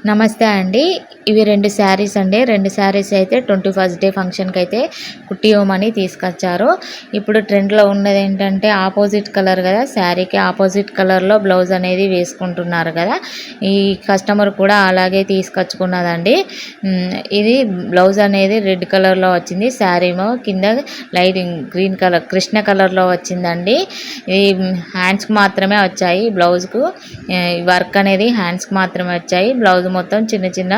నమస్తే అండి. ఇవి 2 శారీస్ అండి. 2 శారీస్ అయితే 21st డే ఫంక్షన్‌కి అయితే కుట్టియమని తీసుకొచ్చారు. ఇప్పుడు ట్రెండ్‌లో ఉన్నదేంటంటే ఆపోజిట్ కలర్ కదా! శారీకి ఆపోజిట్ కలర్‌లో బ్లౌజ్ అనేది వేసుకుంటున్నారు కదా! ఈ కస్టమర్ కూడా అలాగే తీసుకొచ్చుకున్నదండి. ఇది బ్లౌజ్ అనేది రెడ్ కలర్‌లో వచ్చింది. శారీ ఏమో కింద లైట్ గ్రీన్ కలర్ కృష్ణ కలర్‌లో వచ్చిందండి. ఈ హ్యాండ్స్‌కి మాత్రమే వచ్చాయి బ్లౌజ్‌కు. వర్క్ అనేది హ్యాండ్స్‌కి మాత్రమే వచ్చాయి. బ్లౌజ్ మొత్తం చిన్న చిన్న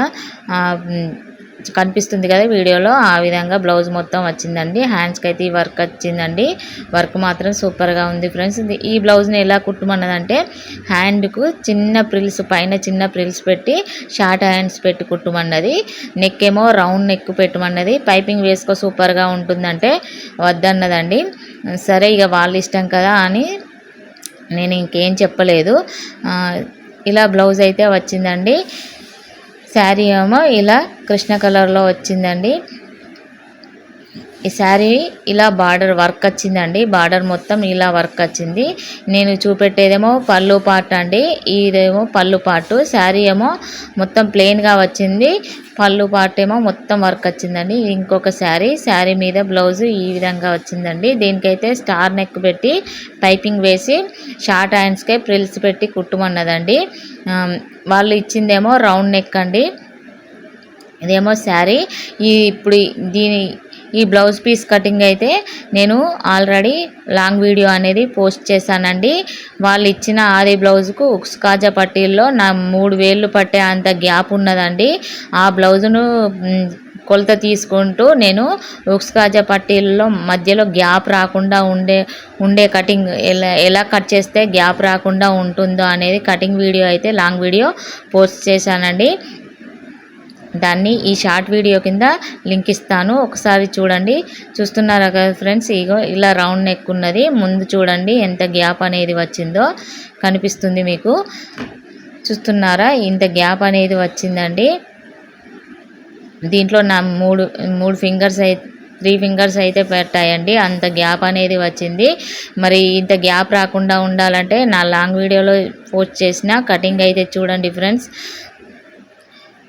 కనిపిస్తుంది కదా వీడియోలో, ఆ విధంగా బ్లౌజ్ మొత్తం వచ్చిందండి. హ్యాండ్స్కి అయితే ఈ వర్క్ వచ్చిందండి. వర్క్ మాత్రం సూపర్గా ఉంది ఫ్రెండ్స్. ఈ బ్లౌజ్ని ఎలా కుట్టమన్నదంటే హ్యాండ్కు చిన్న ప్రిల్స్ పైన చిన్న ప్రిల్స్ పెట్టి షార్ట్ హ్యాండ్స్ పెట్టి కుట్టమన్నది. నెక్ ఏమో రౌండ్ నెక్ పెట్టమన్నది. పైపింగ్ వేసుకో సూపర్గా ఉంటుందంటే వద్దన్నదండి. సరే ఇక వాళ్ళ ఇష్టం కదా అని నేను ఇంకేం చెప్పలేదు. ఇలా బ్లౌజ్ అయితే వచ్చిందండి. శారీ ఏమో ఇలా కృష్ణ కలర్లో వచ్చిందండి. ఈ శారీ ఇలా బార్డర్ వర్క్ వచ్చిందండి. బార్డర్ మొత్తం ఇలా వర్క్ వచ్చింది. నేను చూపెట్టేదేమో పళ్ళు పార్ట్ అండి. ఇదేమో పళ్ళు పార్ట్. శారీ ఏమో మొత్తం ప్లెయిన్గా వచ్చింది. పళ్ళు పార్ట్ ఏమో మొత్తం వర్క్ వచ్చిందండి. ఇంకొక శారీ మీద బ్లౌజ్ ఈ విధంగా వచ్చిందండి. దీనికైతే స్టార్ నెక్ పెట్టి పైపింగ్ వేసి షార్ట్ హ్యాండ్స్కే ప్రిల్స్ పెట్టి కుట్టుమన్నదండి. వాళ్ళు ఇచ్చిందేమో రౌండ్ నెక్ అండి. ఇదేమో శారీ. ఇప్పుడు ఈ బ్లౌజ్ పీస్ కటింగ్ అయితే నేను ఆల్రెడీ లాంగ్ వీడియో అనేది పోస్ట్ చేశానండి. వాళ్ళు ఇచ్చిన ఆది బ్లౌజ్కు ఉక్స్ కాజా పట్టీల్లో నా 3 వేళ్ళు పట్టే అంత గ్యాప్ ఉన్నదండి. ఆ బ్లౌజును కొలత తీసుకుంటూ నేను ఉక్స్ కాజా పట్టీల్లో మధ్యలో గ్యాప్ రాకుండా ఉండే కటింగ్ ఎలా కట్ చేస్తే గ్యాప్ రాకుండా ఉంటుందో అనేది కటింగ్ వీడియో అయితే లాంగ్ వీడియో పోస్ట్ చేశానండి. దాన్ని ఈ షార్ట్ వీడియో కింద లింక్ ఇస్తాను, ఒకసారి చూడండి. చూస్తున్నారా కదా ఫ్రెండ్స్, ఇగో ఇలా రౌండ్ నెక్ ఉన్నది. ముందు చూడండి ఎంత గ్యాప్ అనేది వచ్చిందో కనిపిస్తుంది మీకు. చూస్తున్నారా, ఇంత గ్యాప్ అనేది వచ్చిందండి. దీంట్లో నా మూడు ఫింగర్స్ అయితే 3 ఫింగర్స్ అయితే పెట్టాయండి. అంత గ్యాప్ అనేది వచ్చింది. మరి ఇంత గ్యాప్ రాకుండా ఉండాలంటే నా లాంగ్ వీడియోలో పోస్ట్ చేసిన కటింగ్ అయితే చూడండి ఫ్రెండ్స్.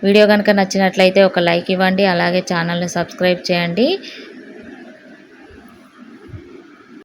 వీడియో కనుక నచ్చినట్లయితే ఒక లైక్ ఇవ్వండి, అలాగే ఛానల్ని సబ్స్క్రైబ్ చేయండి.